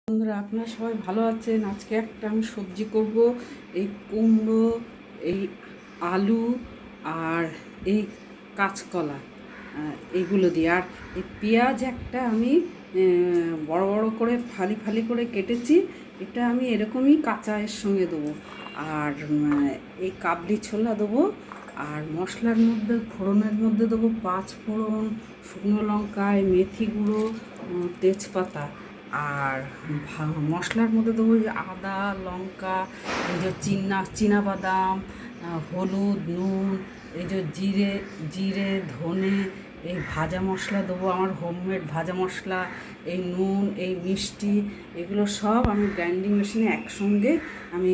বন্ধুরা, আপনারা সবাই ভালো আছেন। আজকে একটা আমি সবজি করব। এই কুমড়ো, এই আলু আর এই কাঁচকলা, এইগুলো দিয়ে। আর এই পেঁয়াজ একটা আমি বড় বড় করে ফালি ফালি করে কেটেছি। এটা আমি এরকমই কাঁচা এর সঙ্গে দেবো। আর এই কাবলি ছোলা দেবো। আর মশলার মধ্যে, ফোড়নের মধ্যে দেবো 5 ফোড়ন, শুকনো লঙ্কা, মেথি গুঁড়ো, তেজপাতা। আর মশলার মধ্যে দেবো যে আদা, লঙ্কা, এই যে চীনাবাদাম, হলুদ, নুন, এই যে জিরে জিরে ধনে, এই ভাজা মশলা দেবো, আমার হোমমেড ভাজা মশলা, এই নুন, এই মিষ্টি, এগুলো সব আমি গ্রাইন্ডিং মেশিনে একসঙ্গে আমি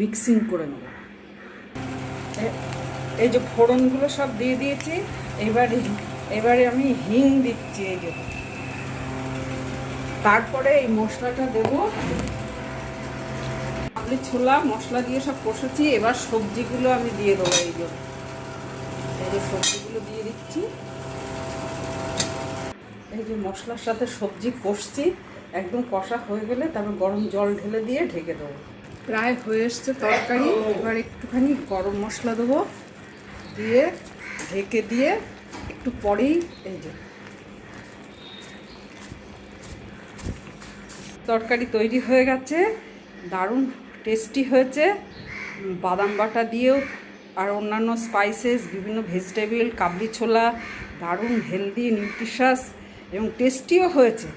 মিক্সিং করে নেব। এই যে ফোড়নগুলো সব দিয়ে দিয়েছি। এবারে আমি হিং দিচ্ছি। এই যে তারপরে এই মশলাটা দেবো। কাবলি ছোলা মশলা দিয়ে সব কষেছি। এবার সবজিগুলো আমি দিয়ে দেবো। এই যে সবজিগুলো দিয়ে দিচ্ছি। এই যে মশলার সাথে সবজি কষছি, একদম কষা হয়ে গেলে তারপর গরম জল ঢেলে দিয়ে ঢেকে দেবো। প্রায় হয়ে এসছে তরকারি। এবার একটুখানি গরম মশলা দেবো, দিয়ে ঢেকে দিয়ে একটু পরেই এই যে তরকারি তৈরি হয়ে গেছে। দারুণ টেস্টি হয়েছে। বাদাম বাটা দিয়েও আর অন্যান্য স্পাইসেস, বিভিন্ন ভেজিটেবল, কাবলি ছোলা, দারুণ হেলদি, নিউট্রিশাস এবং টেস্টিও হয়েছে।